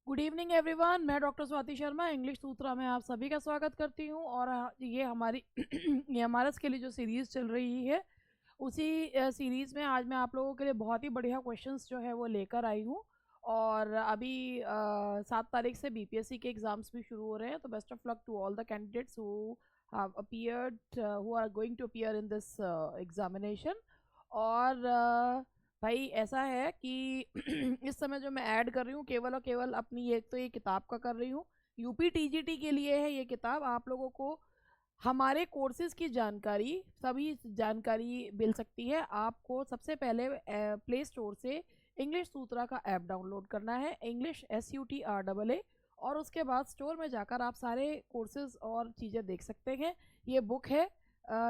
Good evening everyone. मैं doctor Swati Sharma English सूत्रा में आप सभी का स्वागत करती हूँ। और ये हमारी ये हमारे के लिए जो सीरीज़ चल रही है उसी सीरीज़ में आज मैं आप लोगों के लिए बहुत ही बढ़िया क्वेश्चंस जो है वो लेकर आई हूँ। और अभी 7 तारीख से बीपीएससी के एग्ज़ाम्स भी शुरू हो रहे हैं, तो best of luck to all the candidates who have appeared who are going to appear in this examination. और भाई ऐसा है कि इस समय जो मैं ऐड कर रही हूँ केवल और केवल अपनी ये किताब का कर रही हूँ। यूपी टीजीटी के लिए है ये किताब। आप लोगों को हमारे कोर्सेज की जानकारी, सभी जानकारी मिल सकती है। आपको सबसे पहले प्ले स्टोर से इंग्लिश सूत्रा का ऐप डाउनलोड करना है, इंग्लिश SUTRAA। और उसके बाद स्टोर में जाकर आप सारे कोर्सेज और चीज़ें देख सकते हैं। ये बुक है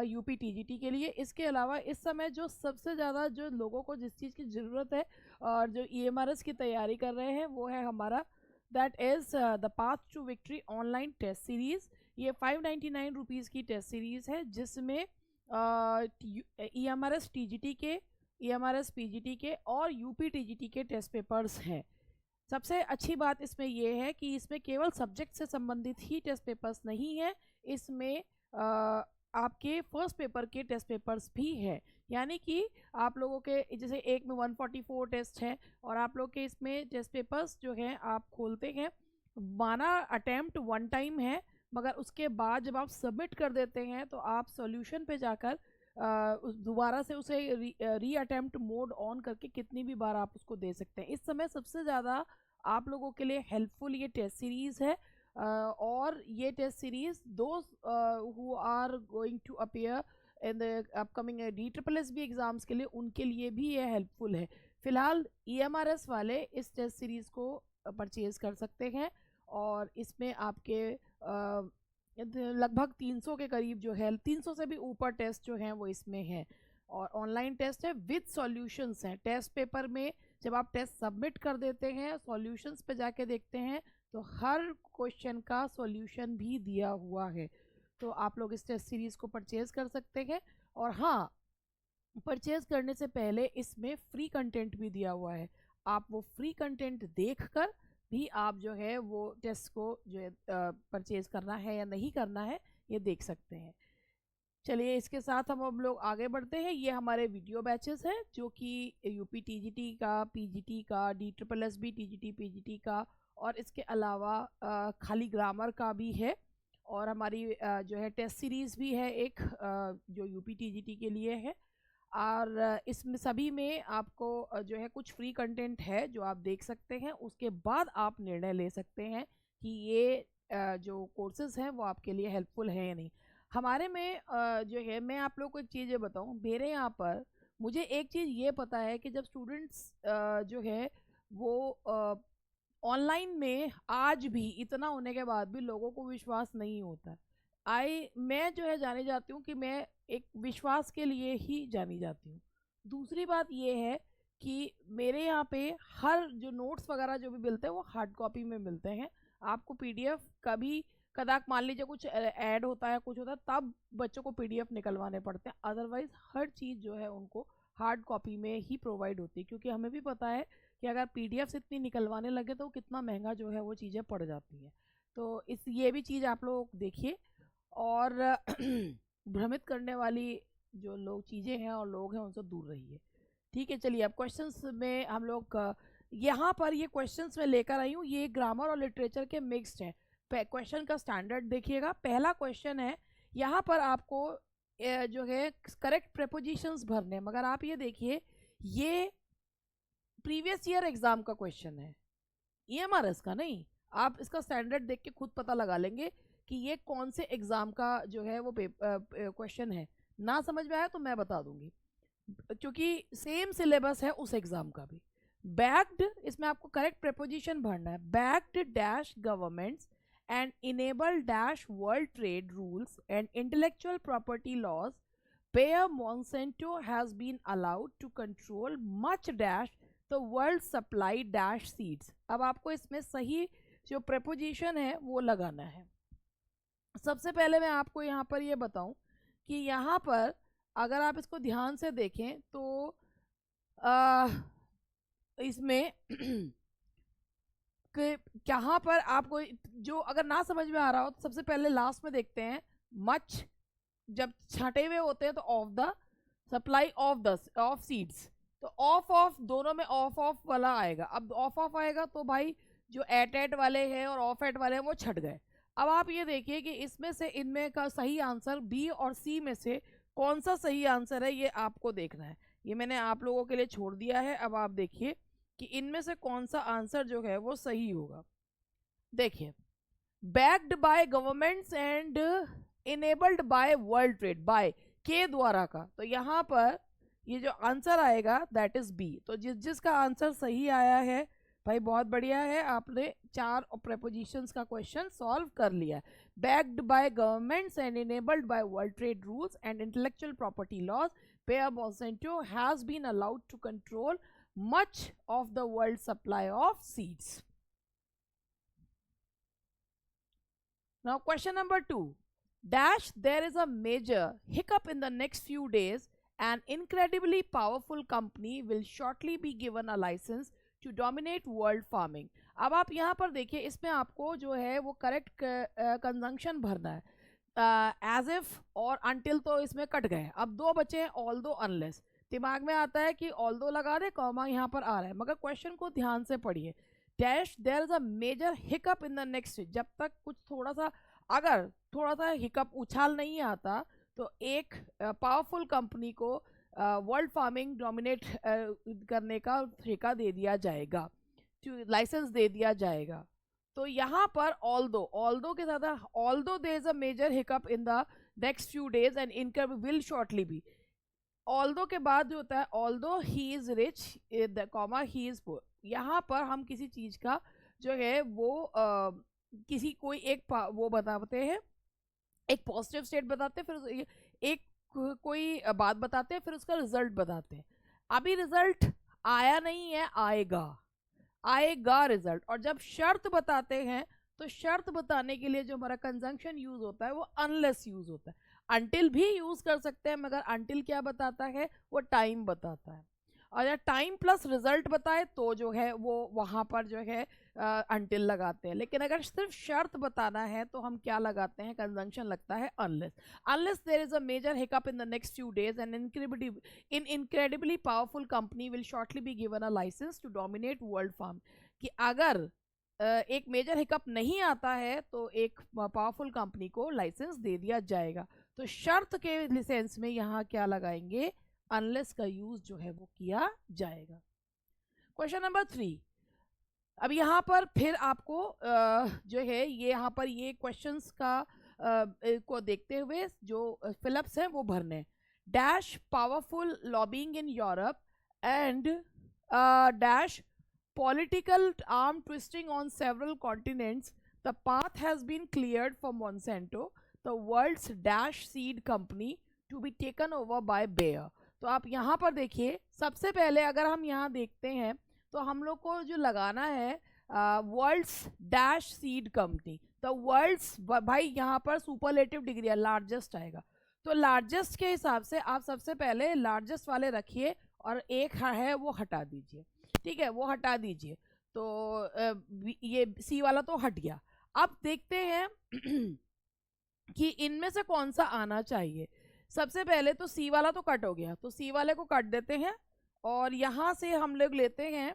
यूपी टीजीटी के लिए। इसके अलावा इस समय जो सबसे ज़्यादा जो लोगों को जिस चीज़ की ज़रूरत है और जो EMRS की तैयारी कर रहे हैं वो है हमारा that is the path to victory online test series. ये 599 रुपीज़ की टेस्ट सीरीज़ है जिसमें EMRS TGT के, EMRS PGT के और यूपी टीजीटी के टेस्ट पेपर्स हैं। सबसे अच्छी बात इसमें यह है कि इसमें केवल सब्जेक्ट से संबंधित ही टेस्ट पेपर्स नहीं है, इसमें आपके फर्स्ट पेपर के टेस्ट पेपर्स भी है। यानी कि आप लोगों के जैसे एक में 144 टेस्ट है और आप लोग के इसमें टेस्ट पेपर्स जो हैं आप खोलते हैं, माना अटेम्प्ट वन टाइम है, मगर उसके बाद जब आप सबमिट कर देते हैं तो आप सॉल्यूशन पे जाकर दोबारा से उसे री अटेम्प्ट मोड ऑन करके कितनी भी बार आप उसको दे सकते हैं। इस समय सबसे ज़्यादा आप लोगों के लिए हेल्पफुल ये टेस्ट सीरीज़ है। और ये test series those who are going to appear in the upcoming DSSB exams के लिए, उनके लिए भी ये हेल्पफुल है। फ़िलहाल EMRS वाले इस टेस्ट सीरीज़ को परचेज़ कर सकते हैं और इसमें आपके लगभग 300 के करीब जो है, 300 से भी ऊपर टेस्ट जो हैं वो इसमें हैं। और ऑनलाइन टेस्ट है विद सॉल्यूशंस हैं। टेस्ट पेपर में जब आप टेस्ट सबमिट कर देते हैं, सॉल्यूशंस पे जाके देखते हैं तो हर क्वेश्चन का सॉल्यूशन भी दिया हुआ है। तो आप लोग इस टेस्ट सीरीज़ को परचेज़ कर सकते हैं। और हाँ, परचेज़ करने से पहले इसमें फ्री कंटेंट भी दिया हुआ है। आप वो फ्री कंटेंट देखकर भी आप जो है वो टेस्ट को जो है परचेज़ करना है या नहीं करना है ये देख सकते हैं। चलिए इसके साथ हम अब लोग आगे बढ़ते हैं। ये हमारे वीडियो बैचेस हैं जो कि यूपी टीजीटी का, पीजीटी का, DSSB TGT PGT का और इसके अलावा खाली ग्रामर का भी है। और हमारी जो है टेस्ट सीरीज़ भी है एक जो यूपी टीजीटी के लिए है। और इसमें सभी में आपको जो है कुछ फ्री कंटेंट है जो आप देख सकते हैं। उसके बाद आप निर्णय ले सकते हैं कि ये जो कोर्सेज़ हैं वो आपके लिए हेल्पफुल है या नहीं। हमारे में जो है, मैं आप लोग को एक चीज़ ये बताऊँ, मेरे यहाँ पर मुझे एक चीज़ ये पता है कि जब स्टूडेंट्स जो है वो ऑनलाइन में आज भी इतना होने के बाद भी लोगों को विश्वास नहीं होता है। मैं जो है जानी जाती हूँ कि मैं एक विश्वास के लिए ही जानी जाती हूँ। दूसरी बात ये है कि मेरे यहाँ पे हर जो नोट्स वगैरह जो भी मिलते हैं वो हार्ड कॉपी में मिलते हैं। आपको PDF कभी कदाक मान लीजिए कुछ ऐड होता है, कुछ होता है, तब बच्चों को PDF निकलवाने पड़ते हैं। अदरवाइज हर चीज़ जो है उनको हार्ड कॉपी में ही प्रोवाइड होती है, क्योंकि हमें भी पता है कि अगर PDF से इतनी निकलवाने लगे तो कितना महंगा जो है वो चीज़ें पड़ जाती हैं। तो ये भी चीज़ आप लोग देखिए। और भ्रमित करने वाली जो लोग चीज़ें हैं और लोग हैं उनसे दूर रहिए। ठीक है, चलिए अब क्वेश्चंस में हम लोग यहाँ पर ये क्वेश्चंस मैं लेकर आई हूँ, ये ग्रामर और लिटरेचर के मिक्स्ड हैं। क्वेश्चन का स्टैंडर्ड देखिएगा। पहला क्वेश्चन है, यहाँ पर आपको जो है करेक्ट प्रेपोजिशंस भरने, मगर आप ये देखिए ये प्रीवियस ईयर एग्जाम का क्वेश्चन है, EMRS का नहीं। आप इसका स्टैंडर्ड देख के खुद पता लगा लेंगे कि ये कौन से एग्जाम का जो है वो क्वेश्चन है। ना समझ में आया तो मैं बता दूंगी, क्योंकि सेम सिलेबस है उस एग्जाम का भी। बैक्ड, इसमें आपको करेक्ट प्रेपोजिशन भरना है। Backed dash governments and enable dash world trade rules and intellectual property laws Bayer Monsanto has been allowed to control much dash the world supply dash seeds। अब आपको इसमें सही जो preposition है वो लगाना है। सबसे पहले मैं आपको यहाँ पर ये बताऊं कि यहाँ पर अगर आप इसको ध्यान से देखें तो इसमें कहाँ पर आपको जो अगर ना समझ में आ रहा हो तो सबसे पहले लास्ट में देखते हैं मच जब छाटे हुए होते हैं तो of the supply of seeds, तो ऑफ दोनों में ऑफ वाला आएगा। अब ऑफ आएगा तो भाई जो एट वाले हैं और ऑफ एट वाले हैं वो छट गए। अब आप ये देखिए कि इसमें से इनमें का सही आंसर बी और सी में से कौन सा सही आंसर है, ये आपको देखना है। ये मैंने आप लोगों के लिए छोड़ दिया है। अब आप देखिए कि इनमें से कौन सा आंसर जो है वो सही होगा। देखिए, backed by governments and enabled by world trade, by के द्वारा का, तो यहाँ पर ये जो आंसर आएगा दैट इज बी। तो जिसका आंसर सही आया है भाई बहुत बढ़िया है, आपने 4 प्रेपोजिशंस का क्वेश्चन सॉल्व कर लिया। Backed by governments and enabled by world trade rules and intellectual property laws, Bayer Monsanto has been allowed to control much of the world supply of seeds. Now question number 2. Dash, there is a major hiccup in the next few days. An incredibly powerful company will shortly be given a license to dominate world farming. अब आप यहाँ पर देखिए, इसमें आपको जो है वो करेक्ट कंजंक्शन भरना है। एज इफ और अनटिल तो इसमें कट गए, अब 2 बचे हैं, ऑल दो अनलेस। दिमाग में आता है कि ऑल दो लगा दे, कॉमा यहाँ पर आ रहा है, मगर क्वेश्चन को ध्यान से पढ़िए। Dash there is a major hiccup in the next, जब तक कुछ थोड़ा सा अगर थोड़ा सा हिकअप उछाल नहीं आता तो एक पावरफुल कंपनी को वर्ल्ड फार्मिंग डोमिनेट करने का ठेका दे दिया जाएगा, लाइसेंस दे दिया जाएगा। तो यहाँ पर ऑल्दो के साथ although there is a major hiccup in the next few days and income will shortly be, although के बाद जो होता है although he is rich comma he is poor. यहाँ पर हम किसी चीज का जो है वो किसी कोई एक वो बताते हैं, एक पॉजिटिव स्टेट बताते हैं, फिर एक कोई बात बताते हैं, फिर उसका रिजल्ट बताते हैं। अभी रिजल्ट आया नहीं है, आएगा रिजल्ट। और जब शर्त बताते हैं तो शर्त बताने के लिए जो हमारा कंजंक्शन यूज होता है वो अनलेस यूज होता है। अनटिल भी यूज कर सकते हैं, मगर अनटिल क्या बताता है, वो टाइम बताता है। और जब टाइम प्लस रिजल्ट बताए तो जो है वो वहाँ पर जो है अनटिल लगाते हैं। लेकिन अगर सिर्फ शर्त बताना है तो हम क्या लगाते हैं, कंजंक्शन लगता है unless there is a major hiccup in the next few days and incredibly powerful company will shortly be given a licence to dominate world farm. कि अगर एक मेजर हिकअप नहीं आता है तो एक पावरफुल कंपनी को लाइसेंस दे दिया जाएगा। तो शर्त के सेंस में यहाँ क्या लगाएंगे, अनलेस का यूज जो है वो किया जाएगा। Question number 3। अब यहाँ पर फिर आपको जो है ये यहाँ पर ये क्वेश्चंस का को देखते हुए जो फिलअप्स हैं वो भरने। Dash powerful lobbying in Europe and dash political arm twisting on several continents, the path has been cleared for Monsanto, the world's dash seed company, to be taken over by Bayer. तो आप यहाँ पर देखिए, सबसे पहले अगर हम यहाँ देखते हैं तो हम लोग को जो लगाना है वर्ल्ड्स डैश सीड कंपनी। तो वर्ल्ड्स भाई यहाँ पर सुपरलेटिव डिग्री है, लार्जेस्ट आएगा। तो लार्जेस्ट के हिसाब से आप सबसे पहले लार्जेस्ट वाले रखिए और एक है वो हटा दीजिए, ठीक है, वो हटा दीजिए। तो ये सी वाला तो हट गया। अब देखते हैं कि इनमें से कौन सा आना चाहिए। सबसे पहले तो सी वाला तो कट हो गया, तो सी वाले को काट देते हैं और यहाँ से हम लोग लेते हैं।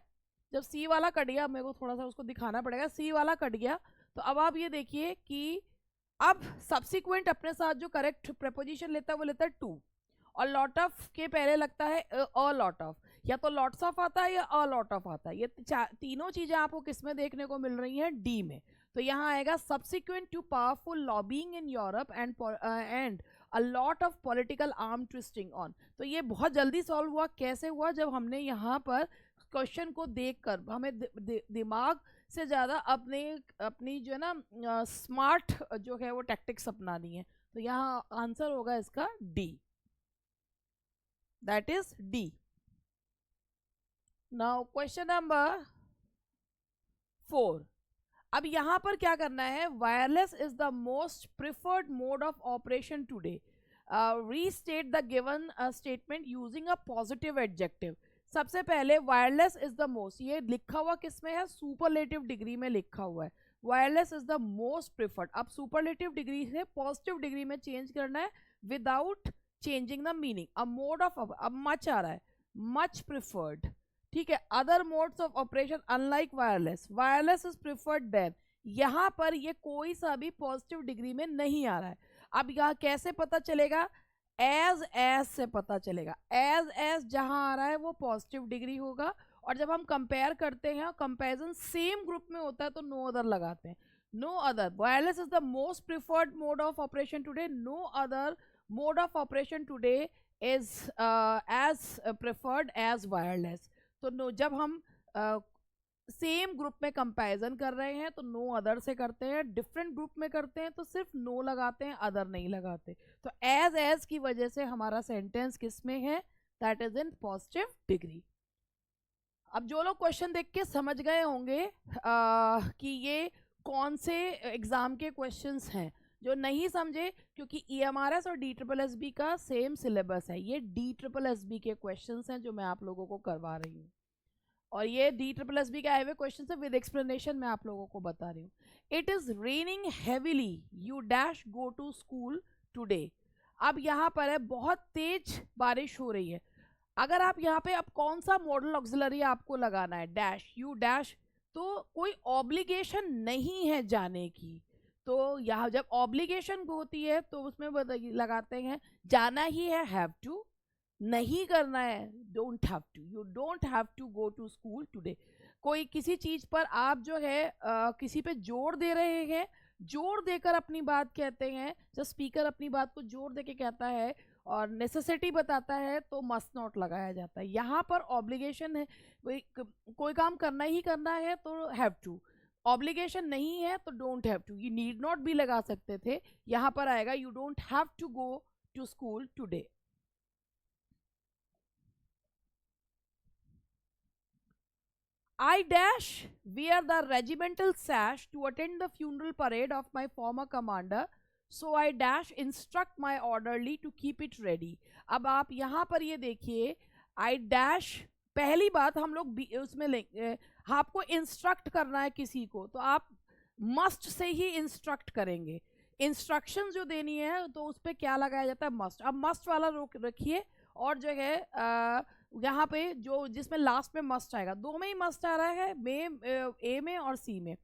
जब सी वाला कट गया, मेरे को थोड़ा सा उसको दिखाना पड़ेगा, सी वाला कट गया। तो अब आप ये देखिए कि अब सब्सिक्वेंट अपने साथ जो करेक्ट प्रेपोजिशन लेता है वो लेता है टू, और लॉट ऑफ के पहले लगता है अ लॉट ऑफ, या तो लॉट्स ऑफ आता है या अ लॉट ऑफ आता है। ये तीनों चीजें आपको किस में देखने को मिल रही हैं, डी में। तो यहाँ आएगा subsequent to powerful lobbying in Europe and a lot of political arm twisting on. तो ये बहुत जल्दी सॉल्व हुआ। कैसे हुआ, जब हमने यहाँ पर क्वेश्चन को देखकर हमें दिमाग से ज़्यादा अपनी जो है ना स्मार्ट जो है वो टैक्टिक्स अपनानी है। तो यहाँ आंसर होगा इसका D, that is D. Now question number 4। अब यहाँ पर क्या करना है, wireless is the most preferred mode of operation today, restate the given statement using a positive adjective. सबसे पहले वायरलेस इज द मोस्ट, ये लिखा हुआ किस में है, सुपरलेटिव डिग्री में लिखा हुआ है, wireless is the most preferred. अब सुपरलेटिव डिग्री से पॉजिटिव डिग्री में चेंज करना है विदाउट चेंजिंग द मीनिंग। अब मोड ऑफ, अब मच आ रहा है, मच प्रिफर्ड, ठीक है। Other modes of operation unlike wireless, wireless is preferred then, यहां पर ये कोई सा भी पॉजिटिव डिग्री में नहीं आ रहा है। अब यहाँ कैसे पता चलेगा, एज से पता चलेगा, एज जहां आ रहा है वो पॉजिटिव डिग्री होगा। और जब हम कंपेयर करते हैं, कंपैरिजन सेम ग्रुप में होता है तो नो अदर लगाते हैं, no other. Wireless is the most preferred mode of operation today, no other mode of operation today is as preferred as wireless. तो नो, जब हम सेम ग्रुप में कंपैरिजन कर रहे हैं तो नो अदर से करते हैं, डिफरेंट ग्रुप में करते हैं तो सिर्फ नो लगाते हैं, अदर नहीं लगाते। तो एज की वजह से हमारा सेंटेंस किस में है, that is in positive degree. अब जो लोग क्वेश्चन देख के समझ गए होंगे कि ये कौन से एग्जाम के क्वेश्चंस हैं, जो नहीं समझे, क्योंकि EMRS और DSSB का सेम सिलेबस है, ये DSSB के क्वेश्चंस हैं जो मैं आप लोगों को करवा रही हूँ, और ये DSSB के आए हुए क्वेश्चन है विद एक्सप्लेनेशन मैं आप लोगों को बता रही हूँ। It is raining heavily, you dash go to school today. अब यहाँ पर है बहुत तेज बारिश हो रही है। अगर आप यहाँ पे, अब कौन सा मॉडल ऑक्सिलरी आपको लगाना है, डैश, यू डैश, तो कोई ऑब्लिगेशन नहीं है जाने की। तो यहाँ जब ऑब्लिगेशन होती है तो उसमें लगाते हैं जाना ही है, हैव टू, नहीं करना है, don't have to, you don't have to go to school today. कोई किसी चीज पर आप जो है किसी पे जोर दे रहे हैं, जोर देकर अपनी बात कहते हैं, जब स्पीकर अपनी बात को जोर देके कहता है और नेसेसिटी बताता है तो मस्ट नॉट लगाया जाता है। यहाँ पर ऑब्लिगेशन है, कोई काम करना ही करना है तो हैव टू, ऑब्लिगेशन नहीं है तो डोंट हैव टू, ये नीड नॉट भी लगा सकते थे, यहाँ पर आएगा you don't have to go to school today. I dash wear the regimental sash to attend the funeral parade of my former commander, so I dash instruct my orderly to keep it ready। अब आप यहाँ पर ये देखिए, I dash, पहली बात हम लोग उसमें लेंगे, आपको इंस्ट्रक्ट करना है किसी को तो आप मस्ट से ही इंस्ट्रक्ट करेंगे। इंस्ट्रक्शन जो देनी है तो उस पर क्या लगाया जाता है, मस्ट। अब मस्ट वाला रखिए, और जो है यहाँ पे जो जिसमें लास्ट में मस्ट आएगा, दो में ही मस्ट आ रहा है, ए में और सी में।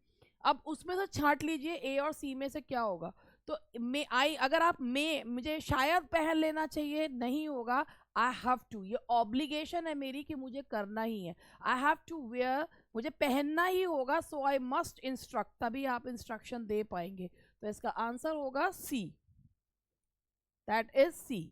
अब उसमें से छांट लीजिए ए और सी में से क्या होगा, तो मे आई, अगर आप मे मुझे शायद पहन लेना चाहिए, नहीं होगा, आई हैव टू, ये ऑब्लिगेशन है मेरी कि मुझे करना ही है, आई हैव टू वेयर, मुझे पहनना ही होगा, सो आई मस्ट इंस्ट्रक्ट, तभी आप इंस्ट्रक्शन दे पाएंगे। तो इसका आंसर होगा C, that is C.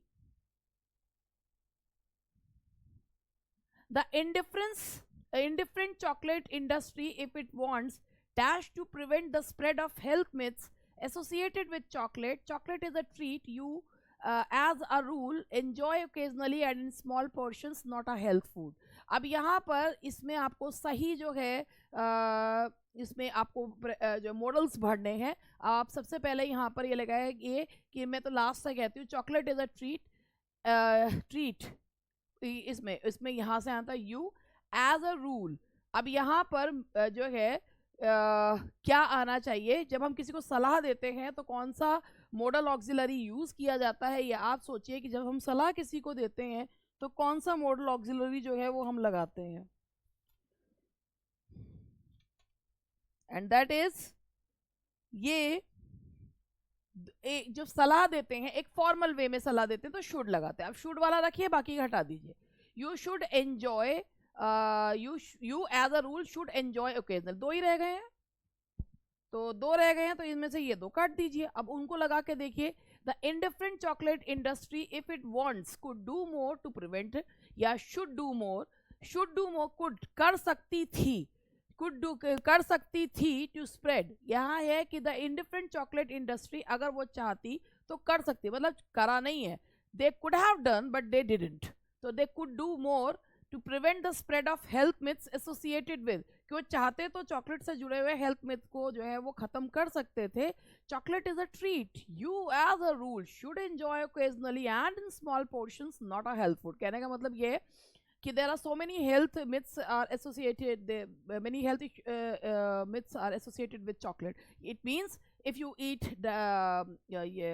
The indifferent chocolate industry, if it wants dash to prevent the spread of health myths associated with chocolate, chocolate is a treat you as a rule enjoy occasionally and in small portions, not a health food। अब यहाँ पर इसमें आपको सही जो है इसमें आपको जो मॉडल्स भरने हैं। आप सबसे पहले यहाँ पर ये लगाए ये कि मैं तो लास्ट से कहती हूँ, चॉकलेट इज अ ट्रीट, इसमें यहाँ से आता है यू एज अ रूल। अब यहाँ पर जो है क्या आना चाहिए, जब हम किसी को सलाह देते हैं तो कौन सा मॉडल ऑक्सिलरी यूज किया जाता है, ये आप सोचिए कि जब हम सलाह किसी को देते हैं तो कौन सा मॉडल ऑक्सिलरी जो है वो हम लगाते हैं, एंड दैट इज ये जो सलाह देते हैं एक फॉर्मल वे में सलाह देते हैं तो शुड लगाते हैं। अब शुड वाला रखिए, बाकी हटा दीजिए। You should enjoy, you as a rule should enjoy occasional, दो ही रह गए हैं, तो दो रह गए हैं तो इनमें से ये दो काट दीजिए। अब उनको लगा के देखिए, the indifferent chocolate industry if it wants could do more to prevent, या शुड डू मोर, कुड कर सकती थी, कुड डू कर सकती थी टू स्प्रेड। यहाँ है कि द इंडिफरेंट चॉकलेट इंडस्ट्री अगर वो चाहती तो कर सकती, मतलब करा नहीं है, they could have done but they didn't, तो they could do more to prevent the spread of health myths associated with, कि वो चाहते तो चॉकलेट से जुड़े हुए हेल्थ मिथ को जो है वो खत्म कर सकते थे। Chocolate is a treat you as a rule should enjoy occasionally and in small portions, not a health food. कहने का मतलब ये कि there are so many health myths are associated, many health myths are associated with chocolate. It means if you eat yeah,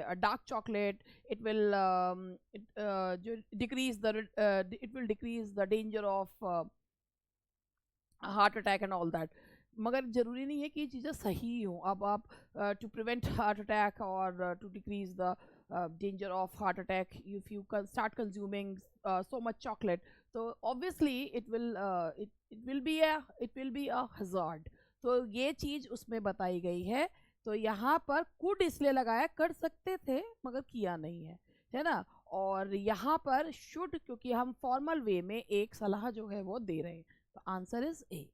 a dark chocolate, it will decrease it will decrease the danger of heart attack and all that. मगर ज़रूरी नहीं है कि ये चीज़ें सही हों. अब आप टू प्रिवेंट हार्ट अटैक और to decrease the danger of heart attack, if you start consuming so much chocolate, so obviously it will be a hazard. तो ये चीज़ उसमें बताई गई है. तो यहाँ पर कुड इसलिए लगाया, कर सकते थे मगर किया नहीं है ना. और यहाँ पर शुड, क्योंकि हम फॉर्मल वे में एक सलाह जो है वो दे रहे हैं. तो answer is a.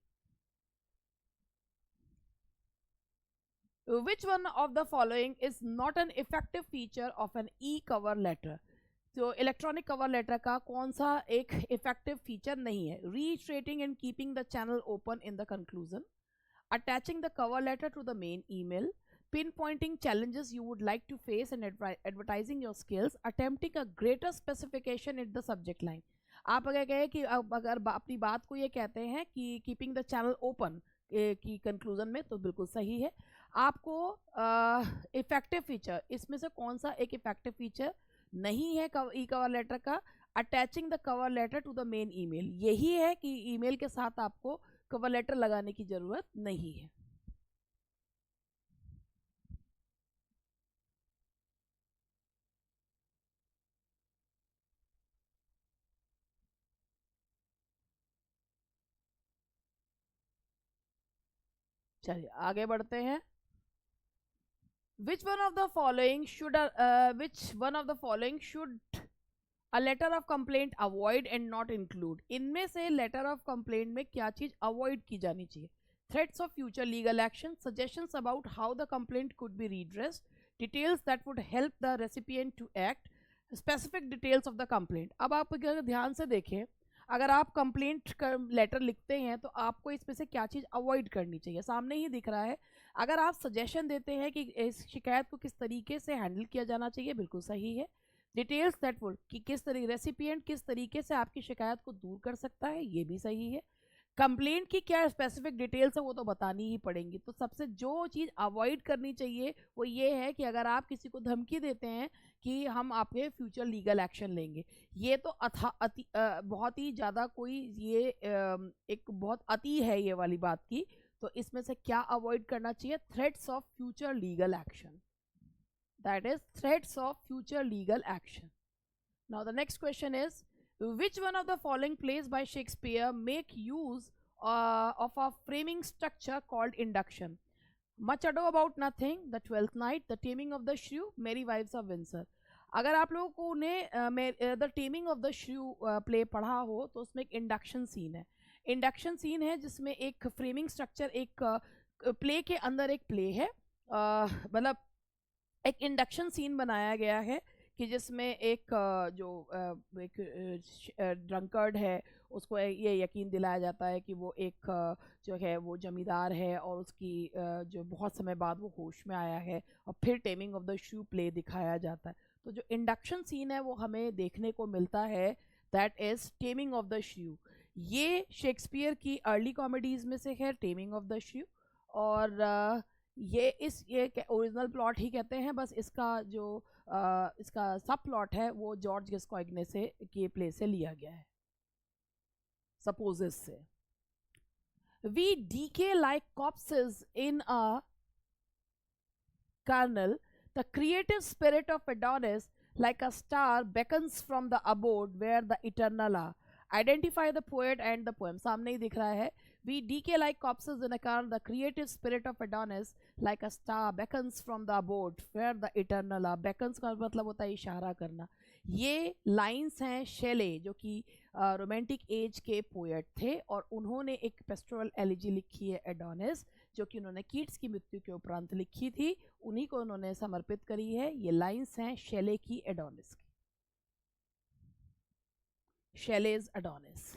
Which one of the following is not an effective feature of an e-cover letter? तो इलेक्ट्रॉनिक कवर लेटर का कौन सा एक इफेक्टिव फीचर नहीं है? Reiterating and keeping the channel open in the conclusion, attaching the cover letter to the main email, pinpointing challenges you would like to face and advertising your skills, attempting a greater specification in the subject line. आप अगर कहें कि अगर अपनी बात को ये कहते हैं कि कीपिंग द चैनल ओपन की कंक्लूजन में, तो बिल्कुल सही है. आपको इफेक्टिव फीचर, इसमें से कौन सा एक इफेक्टिव फीचर नहीं है ई कवर लेटर का? Attaching the cover letter to the main email. यही है कि ईमेल के साथ आपको कवर लेटर लगाने की जरूरत नहीं है. चलिए आगे बढ़ते हैं. Which one of the following should a letter of complaint avoid and not include? इनमें से letter of complaint में क्या चीज avoid की जानी चाहिए? Threats of future legal action, suggestions about how the complaint could be redressed, details that would help the recipient to act, specific details of the complaint. अब आप अगर ध्यान से देखें, अगर आप कंप्लेंट लेटर लिखते हैं तो आपको इसमें से क्या चीज़ अवॉइड करनी चाहिए? सामने ही दिख रहा है. अगर आप सजेशन देते हैं कि इस शिकायत को किस तरीके से हैंडल किया जाना चाहिए, बिल्कुल सही है. डिटेल्स दैट वुड, कि किस तरीके रेसिपिएंट किस तरीके से आपकी शिकायत को दूर कर सकता है, ये भी सही है. कंप्लेंट की क्या स्पेसिफिक डिटेल्स है वो तो बतानी ही पड़ेंगी. तो सबसे जो चीज़ अवॉइड करनी चाहिए वो ये है कि अगर आप किसी को धमकी देते हैं कि हम आपके फ्यूचर लीगल एक्शन लेंगे, ये तो बहुत ही ज़्यादा कोई ये एक बहुत अति है ये वाली बात की. तो इसमें से क्या अवॉइड करना चाहिए? Threats of future legal action. That is threats of future legal action. Now the next question is, which one of the following plays by Shakespeare make use of a framing structure called induction? Much Ado About Nothing, The Twelfth Night, The Taming of the Shrew, Merry Wives of Windsor. अगर आप लोगों को ने the taming of the श्रू play पढ़ा हो तो उसमें एक इंडक्शन सीन है. इंडक्शन सीन है जिसमें एक फ्रेमिंग स्ट्रक्चर, एक प्ले के अंदर एक प्ले है, मतलब एक इंडक्शन सीन बनाया गया है कि जिसमें एक जो एक ड्रंकर्ड है उसको ये यकीन दिलाया जाता है कि वो एक जो है वो जमींदार है और उसकी जो बहुत समय बाद वो होश में आया है, और फिर टेमिंग ऑफ द श्रू प्ले दिखाया जाता है. तो जो इंडक्शन सीन है वो हमें देखने को मिलता है, that is taming of the श्रू. ये शेक्सपियर की अर्ली कॉमेडीज में से है टेमिंग ऑफ द श्रू. और ये ओरिजिनल प्लॉट ही कहते हैं, बस इसका जो इसका सब प्लॉट है वो जॉर्ज गेस्कॉइग्ने से के प्ले से लिया गया है, supposes say. We decay like corpses in a charnel, the creative spirit of Adonis like a star beckons from the abode where the eternal are. Identify the poet and the poem. सामने ही दिख रहा है. We decay like corpses in a car. The creative spirit of Adonis like a star beckons from the abode where the eternal are. Beckons का मतलब होता है इशारा करना. ये लाइन्स हैं शेले, जो कि रोमांटिक एज के पोएट थे, और उन्होंने एक पेस्टोरल एलिजी लिखी है एडोनिस, जो कि उन्होंने कीट्स की मृत्यु के उपरांत लिखी थी. उन्हीं को उन्होंने समर्पित करी है. ये लाइन्स हैं शेले की एडोनिस की. Sholes Adonis.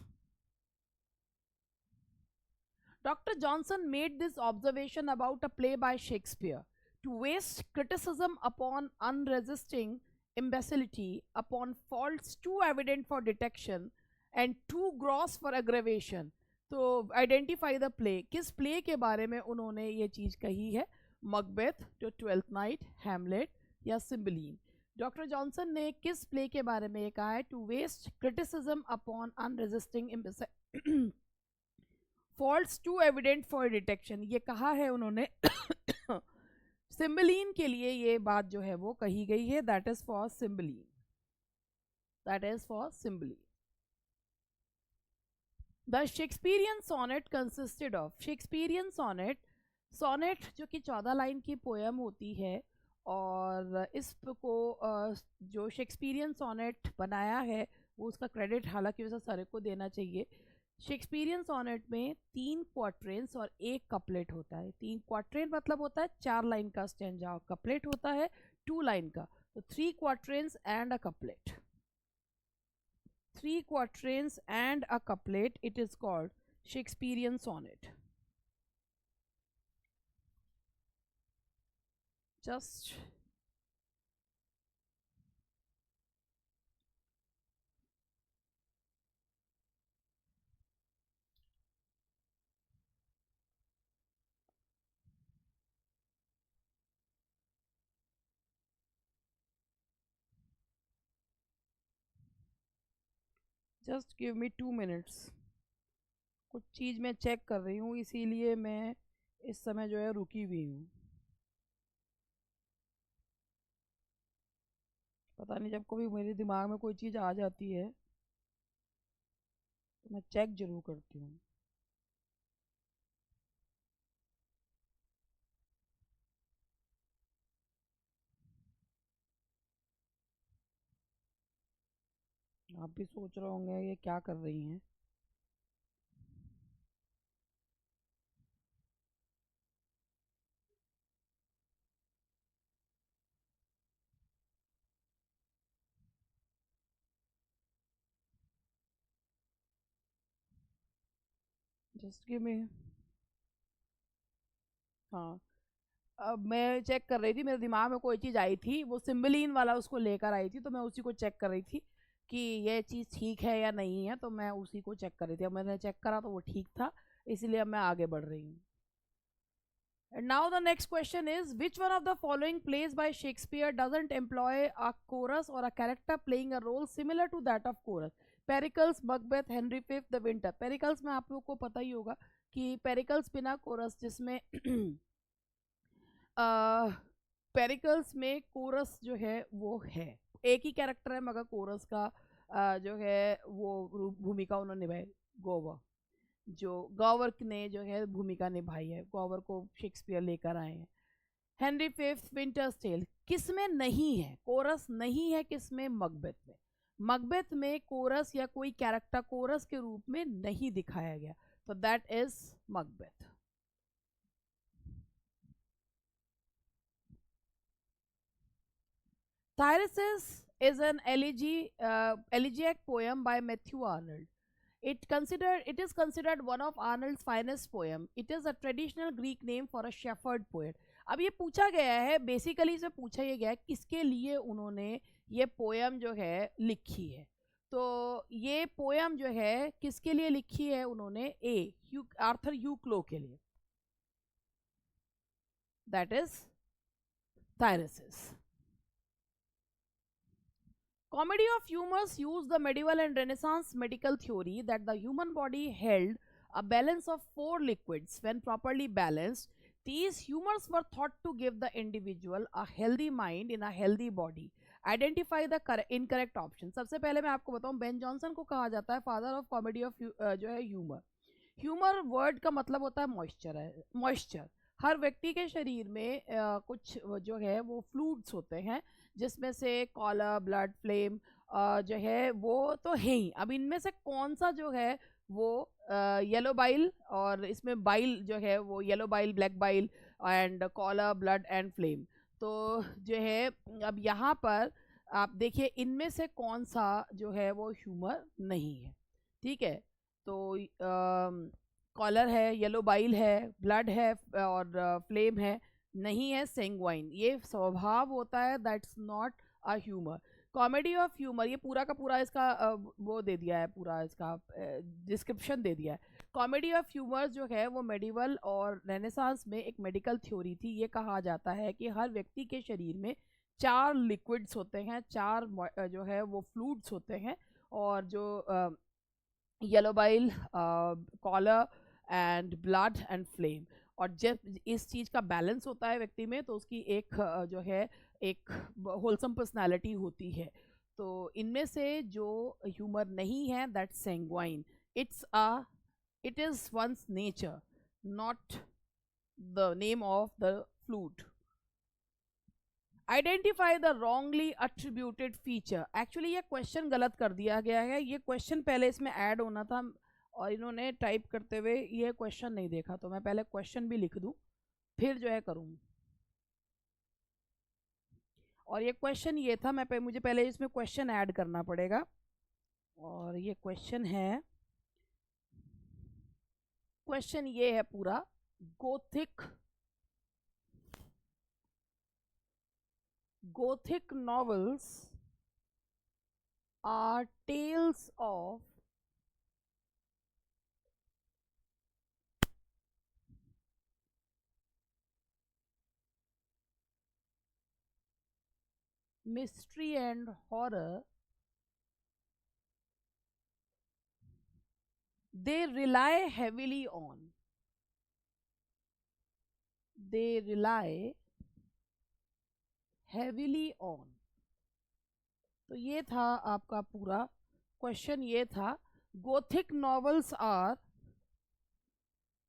Dr. Johnson made this observation about a play by Shakespeare: to waste criticism upon unresisting imbecility, upon faults too evident for detection, and too gross for aggravation. तो identify the play, किस play के बारे में उन्होंने ये चीज़ कही है? Macbeth, to Twelfth Night, Hamlet या सिम्बलीन। डॉक्टर जॉनसन ने किस प्ले के बारे में ये कहा है? Too waste criticism upon unresisting faults too evident for detection, ये कहा है उन्होंने। सिम्बलीन के लिए ये बात जो है वो कही गई है, that is for Cymbeline, that is for Cymbeline. The Shakespearean sonnet consisted of, Shakespearean sonnet, sonnet जो कि 14 लाइन की पोयम होती है, और इसको जो शेक्सपियरियन सोनेट बनाया है वो उसका क्रेडिट हालांकि वैसे सर को देना चाहिए। शेक्सपियरियन सोनेट में 3 क्वाट्रेंस और 1 कपलेट होता है। 3 क्वाट्रेन मतलब होता है 4 लाइन का स्टैंजा, और कपलेट होता है 2 लाइन का। तो 3 quatrains and a couplet, 3 quatrains and a couplet, it is called Shakespearean sonnet. Just give me 2 minutes, कुछ चीज़ मैं चेक कर रही हूँ इसीलिए मैं इस समय जो है रुकी हुई हूँ। पता नहीं जब कभी मेरे दिमाग में कोई चीज़ आ जाती है तो मैं चेक जरूर करती हूँ। आप भी सोच रहे होंगे ये क्या कर रही हैं। जस्ट गिव मी, हाँ अब मैं चेक कर रही थी, मेरे दिमाग में कोई चीज़ आई थी, वो सिम्बलीन वाला उसको लेकर आई थी, तो मैं उसी को चेक कर रही थी कि ये चीज़ ठीक है या नहीं है, तो मैं उसी को चेक कर रही थी। अब मैंने चेक करा तो वो ठीक था, इसीलिए अब मैं आगे बढ़ रही हूँ। And now the next question is, which one of the following plays by Shakespeare doesn't employ a chorus or a character playing a role similar to that of chorus? Pericles, Macbeth, Henry V, The Winter। Pericles में आप लोगों को पता ही होगा कि Pericles बिना chorus, जिसमें Pericles में कोरस जो है वो है, एक ही कैरेक्टर है मगर कोरस का जो है वो भूमिका उन्होंने निभाई। गोवर, जो गॉवर ने जो है भूमिका निभाई है, गॉवर को शेक्सपियर लेकर आए हैं। हेनरी फिफ्थ, विंटर्स टेल, किसमें नहीं है कोरस? नहीं है किसमें? मकबेथ में। मकबेथ में कोरस या कोई कैरेक्टर कोरस के रूप में नहीं दिखाया गया, तो that is Macbeth. Thyrsis is an elegiac poem by Matthew Arnold. It is considered one of Arnold's finest poem. It is a traditional Greek name for a shepherd poet. अब ये पूछा गया है, बेसिकली इसे पूछा ये गया है किसके लिए उन्होंने ये पोयम जो है लिखी है। तो ये पोयम जो है किसके लिए लिखी है उन्होंने? आर्थर ह्यू क्लो के लिए, that is Thyrsis. Comedy of humors used the medieval and Renaissance medical theory that the human body held a balance of 4 liquids. When properly balanced, these humors were thought to give the individual a healthy mind in a healthy body. Identify the incorrect option. सबसे पहले मैं आपको बताऊं, Ben Jonson को कहा जाता है father of comedy of जो है ह्यूमर। ह्यूमर वर्ड का मतलब होता है मॉइस्चर, है मॉइस्चर। हर व्यक्ति के शरीर में कुछ जो है वो फ्लूइड्स होते हैं, जिसमें से कॉलर, ब्लड, फ्लेम जो है वो तो है ही। अब इनमें से कौन सा जो है वो येलो बाइल, और इसमें बाइल जो है वो yellow bile, black bile and choler, blood and phlegm. तो जो है अब यहाँ पर आप देखिए इनमें से कौन सा जो है वो ह्यूमर नहीं है, ठीक है। तो कॉलर है, येलो बाइल है, ब्लड है और फ्लेम है, नहीं है सैंग्वाइन। ये स्वभाव होता है, that's not a humour. Comedy of humour, ये पूरा का पूरा इसका वो दे दिया है, पूरा इसका डिस्क्रिप्शन दे दिया है। कॉमेडी ऑफ ह्यूमर जो है वो मेडिवल और रेनेसांस में एक मेडिकल थ्योरी थी। ये कहा जाता है कि हर व्यक्ति के शरीर में 4 लिक्विड्स होते हैं, 4 जो है वो फ्लूइड्स होते हैं, और जो yellow bile, choler and blood and phlegm. और जब इस चीज़ का बैलेंस होता है व्यक्ति में तो उसकी एक जो है एक होलसम पर्सनालिटी होती है। तो इनमें से जो ह्यूमर नहीं है, that sanguine, it is one's nature, not the name of the flute. Identify the wrongly attributed feature. Actually ये क्वेश्चन गलत कर दिया गया है, ये क्वेश्चन पहले इसमें ऐड होना था और इन्होंने टाइप करते हुए ये क्वेश्चन नहीं देखा, तो मैं पहले क्वेश्चन भी लिख दूं फिर जो है करूँ। और ये क्वेश्चन ये था, मुझे पहले इसमें क्वेश्चन ऐड करना पड़ेगा। और ये क्वेश्चन ये है पूरा, Gothic novels are tales of mystery and horror. They rely heavily on तो ये था आपका पूरा क्वेश्चन, ये था Gothic novels are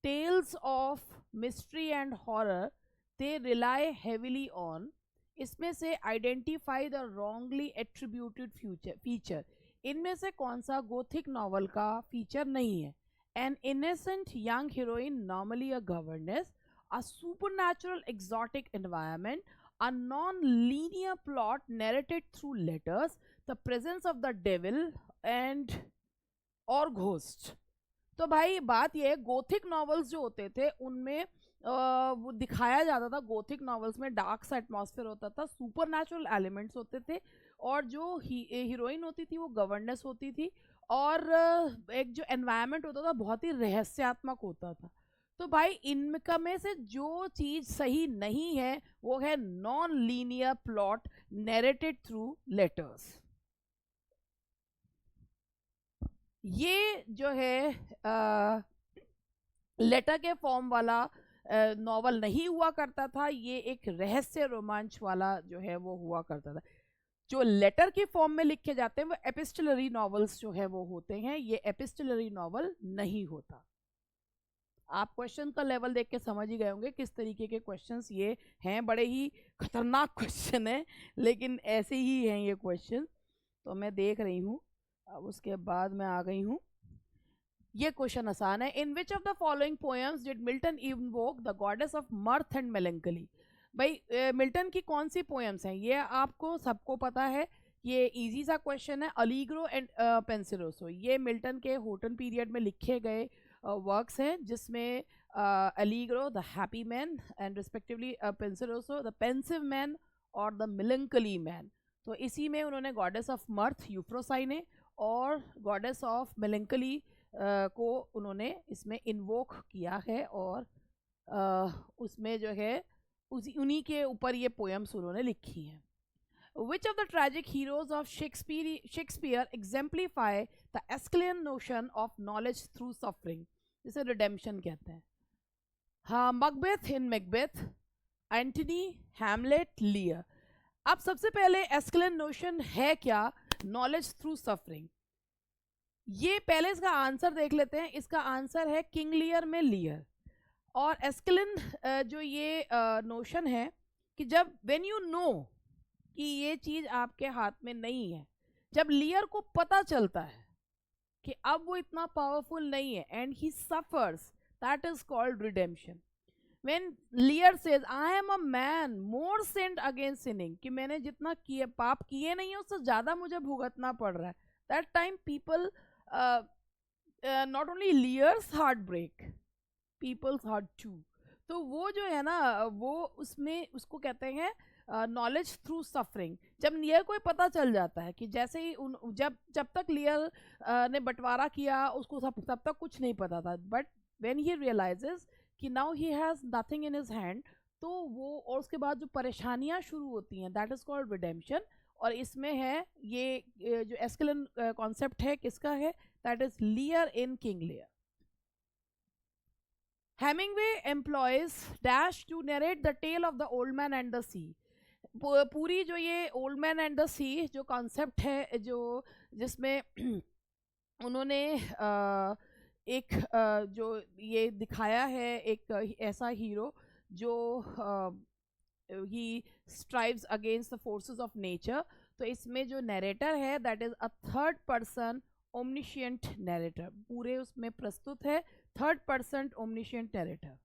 tales of mystery and horror, they rely heavily on. इसमें से identify the wrongly attributed feature, इनमें से कौन सा गोथिक नॉवल का फीचर नहीं है। An innocent young heroine, normally a governance, a supernatural exotic environment, a non-linear plot narrated through letters, the presence of the devil and और ghost. तो भाई बात ये है, गोथिक नॉवेल्स जो होते थे उनमें वो दिखाया जाता था, गोथिक नॉवेल्स में डार्क सा एटमॉस्फेयर होता था, सुपरनैचुरल एलिमेंट्स होते थे, और जो हीरोइन होती थी वो गवर्नेस होती थी, और एक जो एनवायरनमेंट होता था बहुत ही रहस्यात्मक होता था। तो भाई इनका में से जो चीज सही नहीं है वो है non linear plot narrated through letters. ये जो है लेटर के फॉर्म वाला नॉवल नहीं हुआ करता था, ये एक रहस्य रोमांच वाला जो है वो हुआ करता था। जो लेटर के फॉर्म में लिखे जाते हैं वो एपिस्टलरी नॉवेल्स जो है वो होते हैं, ये एपिस्टलरी नॉवल नहीं होता। आप क्वेश्चन का लेवल देख के समझ ही गए होंगे किस तरीके के क्वेश्चंस ये हैं, बड़े ही खतरनाक क्वेश्चन है लेकिन ऐसे ही हैं ये क्वेश्चन। तो मैं देख रही हूँ, अब उसके बाद मैं आ गई हूँ, ये क्वेश्चन आसान है। In which of the following poems did Milton invoke the goddess of mirth and melancholy. भाई मिल्टन की कौन सी पोएम्स हैं, ये आपको सबको पता है, ये इजी सा क्वेश्चन है। अलीग्रो एंड पेंसिलोसो, ये मिल्टन के होटन पीरियड में लिखे गए वर्क्स हैं, जिसमें Allegro the happy man and respectively Penseroso the pensive man और द मिलंकली मैन। तो इसी में उन्होंने गॉडेस ऑफ मर्थ यूफ्रोसाइने और गॉडेस ऑफ मिलंकली को उन्होंने इसमें इन्वोक किया है, और उसमें जो है उन्हीं के ऊपर ये पोएम्स उन्होंने लिखी हैं। Which of the tragic heroes of Shakespeare exemplify the Aeschylean notion of knowledge through suffering, जिसे redemption कहते हैं। हाँ, Macbeth in Macbeth, Antony, Hamlet, Lear. अब सबसे पहले एस्किलियन नोशन है क्या, नॉलेज थ्रू सफरिंग। ये पहले इसका आंसर देख लेते हैं। इसका आंसर है किंग लियर में लियर। और एस्किलियन जो ये नोशन है कि जब व्हेन यू नो कि ये चीज आपके हाथ में नहीं है, जब लियर को पता चलता है कि अब वो इतना पावरफुल नहीं है and he suffers, that is called redemption. When लियर says I am a man more सिंड against sinning, कि मैंने जितना किए पाप किए नहीं है उससे ज्यादा मुझे भुगतना पड़ रहा है, that time people not only Lear's heart break, people's heart too. तो वो जो है ना वो उसमें उसको कहते हैं नॉलेज थ्रू सफरिंग। जब लियर को पता चल जाता है कि जैसे ही जब तक लियर ने बंटवारा किया उसको तब तक कुछ नहीं पता था, बट व्हेन ही रियलाइजेस कि now he has nothing in his hand, तो वो और उसके बाद जो परेशानियां शुरू होती हैं, दैट इज कॉल्ड रिडेम्पशन। और इसमें है ये जो एस्केलन कॉन्सेप्ट है किसका है, that is Lear in King Lear. Hemingway employs dash to narrate the tale of the old man and the sea. पूरी जो ये old man and the sea जो कॉन्सेप्ट है, जो जिसमें उन्होंने एक जो ये दिखाया है एक ऐसा हीरो जो he strives against the forces of nature. तो इसमें जो नरेटर है that is a third person omniscient narrator, पूरे उसमें प्रस्तुत है थर्ड पर्सन ओमनिशिएंट नरेटर।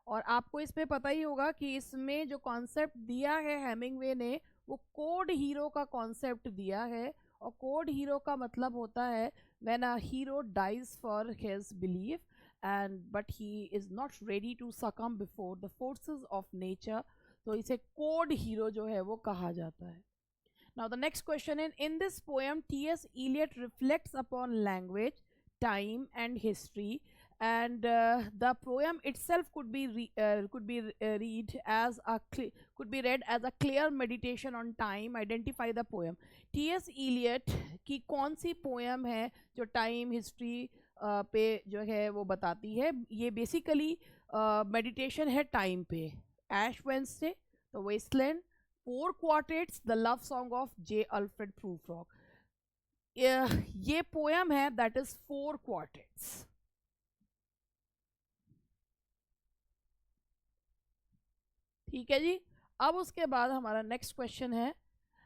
और आपको इसमें पता ही होगा कि इसमें जो कॉन्सेप्ट दिया है हेमिंगवे ने वो कोड हीरो का कॉन्सेप्ट दिया है। और कोड हीरो का मतलब होता है when a hero dies for his belief and but he is not ready to succumb before the forces of nature, तो इसे कोड हीरो जो है वो कहा जाता है। Now the next question in this poem T.S. Eliot reflects upon language, time and history, and the poem itself could be read as could be read as a clear meditation on time. Identify the poem. T.S. Eliot की कौन सी poem है जो time history पे जो है वो बताती है? ये basically meditation है time पे। Ash Wednesday, The Wasteland, Four Quartets, The Love Song of J. Alfred Prufrock। ये पोएम है दैट इज फोर क्वार्टेट्स। ठीक है जी। अब उसके बाद हमारा नेक्स्ट क्वेश्चन है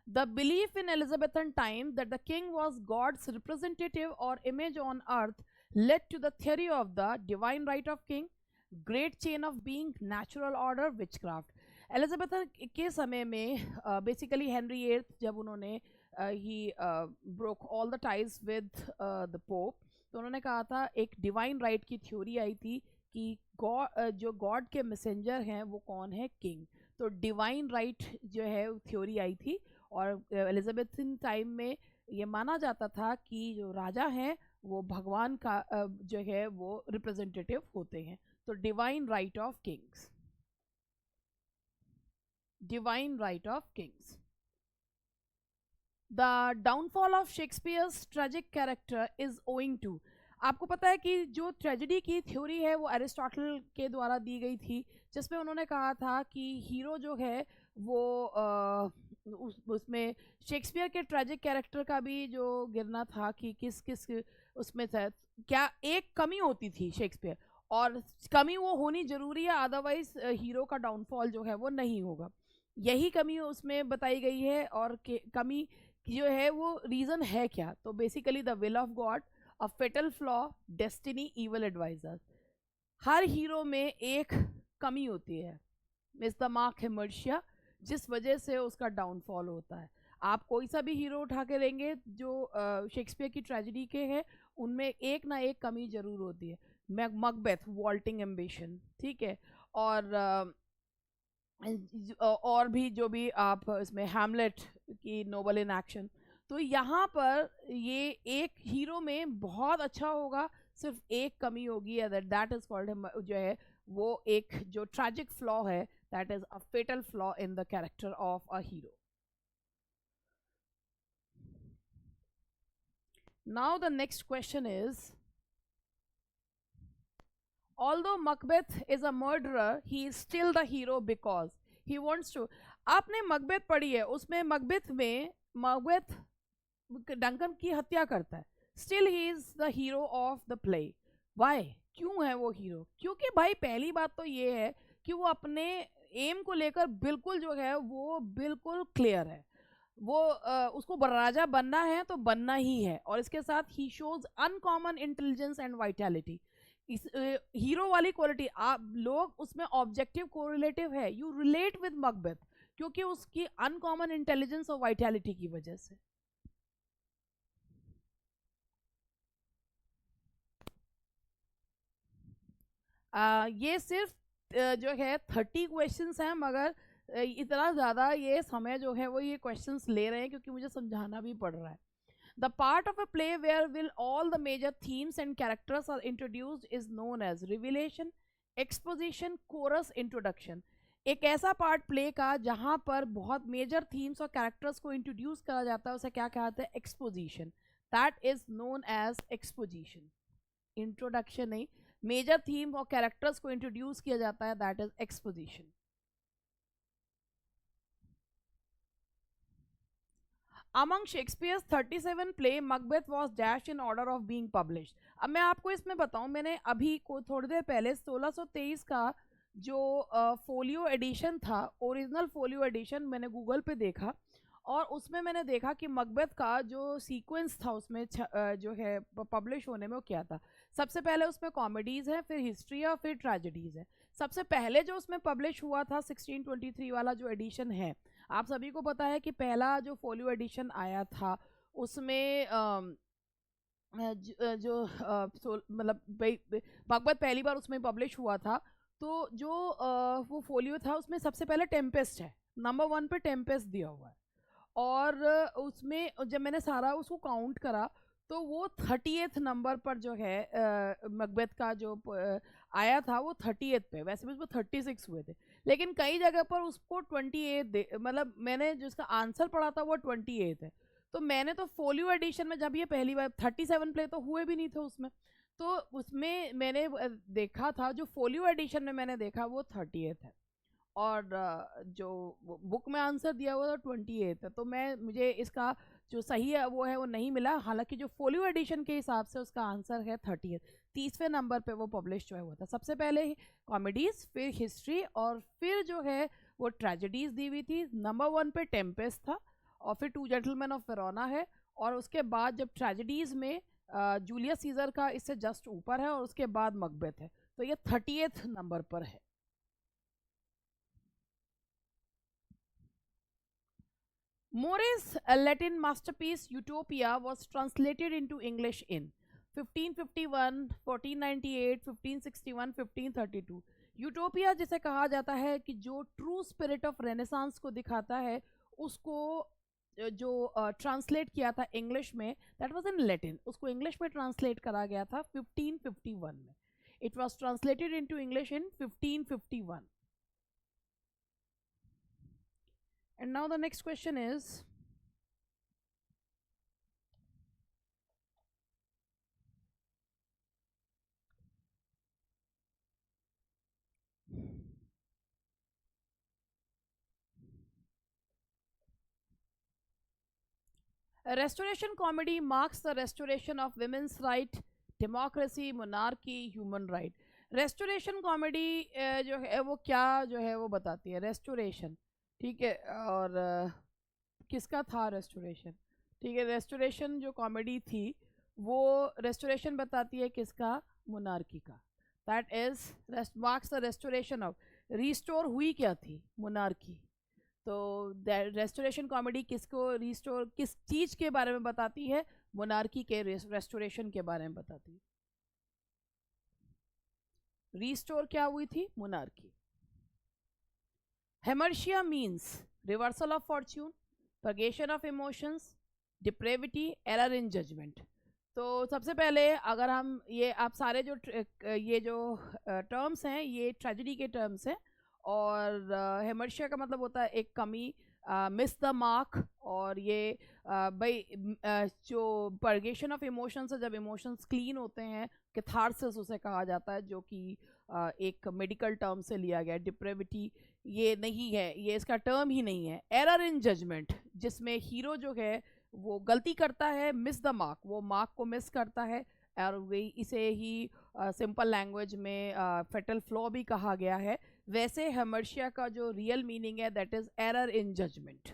the belief in Elizabethan time that the king was God's representative और image on earth led to the theory of the divine right of king, great chain of being, natural order, witchcraft. Elizabeth के समय में basically Henry eighth जब उन्होंने he broke all the ties with the Pope, तो उन्होंने कहा था एक डिवाइन राइट की थ्योरी आई थी कि गॉड जो गॉड के मैसेंजर हैं वो कौन है, किंग। तो डिवाइन राइट जो है थ्योरी आई थी। और एलिजाबेथन टाइम में ये माना जाता था कि जो राजा हैं वो भगवान का जो है वो रिप्रेजेंटेटिव होते हैं। तो divine right of Kings, divine right of kings. The downfall of Shakespeare's tragic character is owing to, आपको पता है कि जो ट्रेजेडी की थ्योरी है वो एरिस्टोटल के द्वारा दी गई थी, जिसमें उन्होंने कहा था कि हीरो जो है वो उसमें शेक्सपियर के ट्रेजिक कैरेक्टर का भी जो गिरना था कि किस किस उसमें था, क्या एक कमी होती थी शेक्सपियर, और कमी वो होनी जरूरी है, अदरवाइज हीरो का डाउनफॉल जो है वो नहीं होगा। यही कमी उसमें बताई गई है। और कमी जो है वो रीज़न है क्या, तो basically the will of God, a fatal flaw, destiny, evil adviser. हर हीरो में एक कमी होती है, मिस द मार्क हेमर्शिया, जिस वजह से उसका डाउनफॉल होता है। आप कोई सा भी हीरो उठा के देंगे जो शेक्सपियर की ट्रेजेडी के हैं, उनमें एक ना एक कमी जरूर होती है। मकबेथ, वॉल्टिंग एम्बिशन, ठीक है। और भी जो भी आप इसमें हैमलेट की नोबल इन एक्शन। तो यहाँ पर ये एक हीरो में बहुत अच्छा होगा, सिर्फ एक कमी होगी, दैट इज कॉल्ड जो है वो एक जो ट्रैजिक फ्लॉ है, that is a fatal flaw in the character of a hero. Now the next question is, although Macbeth is a murderer, he is still the hero because he wants to। आपने मकबेथ पढ़ी है, उसमें मकबेथ में मकबेथ Duncan की हत्या करता है, still he is the hero of the play. Why, क्यों है वो हीरो? क्योंकि भाई पहली बात तो ये है कि वो अपने एम को लेकर बिल्कुल जो है वो बिल्कुल क्लियर है। वो उसको राजा बनना है तो बनना ही है। और इसके साथ ही shows uncommon intelligence and vitality. इस हीरो वाली क्वालिटी आप लोग उसमें ऑब्जेक्टिव कोरिलेटिव है, यू रिलेट विद मकबेथ, क्योंकि उसकी अनकॉमन इंटेलिजेंस और वाइटैलिटी की वजह से। ये सिर्फ जो है 30 क्वेश्चंस हैं, मगर इतना ज़्यादा ये समय जो है वो ये क्वेश्चंस ले रहे हैं क्योंकि मुझे समझाना भी पड़ रहा है. The part of a play where will all the major themes and characters are introduced is known as revelation, exposition, chorus, introduction. एक ऐसा पार्ट प्ले का जहाँ पर बहुत मेजर थीम्स और कैरेक्टर्स को इंट्रोड्यूस करा जाता है उसे क्या कहते हैं? Exposition. That is known as exposition. Introduction नहीं, मेजर थीम और कैरेक्टर्स को इंट्रोड्यूस किया जाता है, that is exposition. Among Shakespeare's 37 play, Macbeth was dashed in order of being published. अब मैं आपको इसमें बताऊं, मैंने अभी को थोड़ी देर पहले 1623 का जो फोलियो एडिशन था, ओरिजिनल फोलियो एडिशन मैंने गूगल पे देखा और उसमें मैंने देखा कि मकबेथ का जो सीक्वेंस था उसमें जो है पब्लिश होने में वो क्या था. सबसे पहले उसमें कॉमेडीज़ हैं, फिर हिस्ट्री है, फिर ट्रेजेडीज़ है. सबसे पहले जो उसमें पब्लिश हुआ था 1623 वाला जो एडिशन है, आप सभी को पता है कि पहला जो फोलियो एडिशन आया था उसमें जो मतलब मकबथ पहली बार उसमें पब्लिश हुआ था. तो जो वो फोलियो था उसमें सबसे पहले टेम्पेस्ट है, नंबर 1 पे टेम्पेस्ट दिया हुआ है. और उसमें जब मैंने सारा उसको काउंट करा तो वो 38th नंबर पर जो है मकबथ का जो आया था वो 38th पे. वैसे भी उसमें 36 हुए थे लेकिन कई जगह पर उसको 28 मतलब मैंने जिसका आंसर पढ़ा था वो 28 है. तो मैंने तो फोलियो एडिशन में जब ये पहली बार 37 प्ले तो हुए भी नहीं थे उसमें, तो उसमें मैंने देखा था जो फोलियो एडिशन में मैंने देखा वो 38 है और जो बुक में आंसर दिया हुआ था 28 है. तो मुझे इसका जो सही है वो नहीं मिला, हालांकि जो फोलियो एडिशन के हिसाब से उसका आंसर है 30th. 30वें नंबर पे वो पब्लिश जो है हुआ था. सबसे पहले कॉमेडीज, फिर हिस्ट्री और फिर जो है वो ट्रेजेडीज दी हुई थी. नंबर 1 पे टेम्पेस्ट था और फिर टू जेंटलमैन ऑफ वेरोना है और उसके बाद जब ट्रेजेडीज में जूलियस सीजर का इससे जस्ट ऊपर है और उसके बाद मकबेथ है. तो ये 30th नंबर पर है. More's Latin masterpiece Utopia was translated into English in 1551, 1498, 1561, 1532. Utopia जिसे कहा जाता है कि जो ट्रू स्पिरिट ऑफ रेनेसांस को दिखाता है उसको जो ट्रांसलेट किया था इंग्लिश में, दैट वाज इन लैटिन. उसको इंग्लिश में ट्रांसलेट करा गया था 1551 में. It was translated into English in 1551. And now the next question is, a restoration comedy marks the restoration of women's right, democracy, monarchy, human right. Restoration comedy जो है वो क्या जो है वो बताती है? रेस्टोरेशन, ठीक है, और किसका था रेस्टोरेशन? ठीक है, रेस्टोरेशन जो कॉमेडी थी वो रेस्टोरेशन बताती है किसका? मोनार्की का. That is marks the restoration of. Restore हुई क्या थी? मोनार्की. तो रेस्टोरेशन कॉमेडी किसको रिस्टोर, किस चीज के बारे में बताती है? मोनार्की के रेस्टोरेशन के बारे में बताती है. रिस्टोर क्या हुई थी? Monarchy. Hamartia means reversal of fortune, purgation of emotions, depravity, error in judgement. तो सबसे पहले अगर हम ये आप सारे जो ये जो टर्म्स हैं ये ट्रेजेडी के टर्म्स हैं और हेमर्शिया का मतलब होता है एक कमी, मिस द मार्क. और ये भाई जो परगेशन ऑफ इमोशंस है, जब इमोशंस क्लीन होते हैं, कैथारसिस उसे कहा जाता है जो कि एक मेडिकल टर्म से लिया गया. डिप्रेविटी ये नहीं है, ये इसका टर्म ही नहीं है. एरर इन जजमेंट जिसमें हीरो जो है वो गलती करता है, मिस द मार्क, वो मार्क को मिस करता है और वही इसे ही सिंपल लैंग्वेज में फेटल फ्लॉ भी कहा गया है. वैसे हेमर्शिया का जो रियल मीनिंग है that is error in judgement.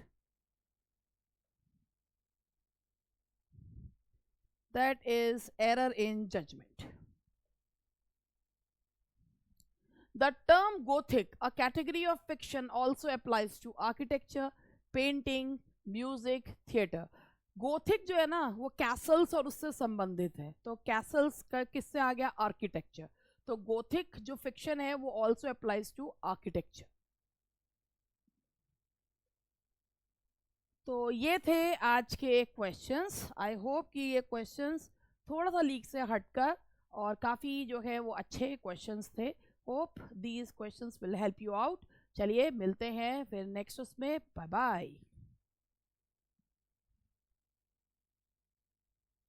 That is error in judgement. The term Gothic, a category of fiction, also applies to architecture, painting, music, theatre. Gothic जो है ना वो कैसल्स और उससे संबंधित है. तो कैसल्स का किससे आ गया? आर्किटेक्चर. तो गोथिक जो फिक्शन है वो ऑल्सो अप्लाइज टू आर्किटेक्चर. तो ये थे आज के क्वेश्चंस। आई होप कि ये क्वेश्चंस थोड़ा सा लीक से हटकर और काफ़ी जो है वो अच्छे क्वेश्चंस थे। Hope these questions will help you out. चलिए मिलते हैं फिर नेक्स्ट उसमें। Bye bye.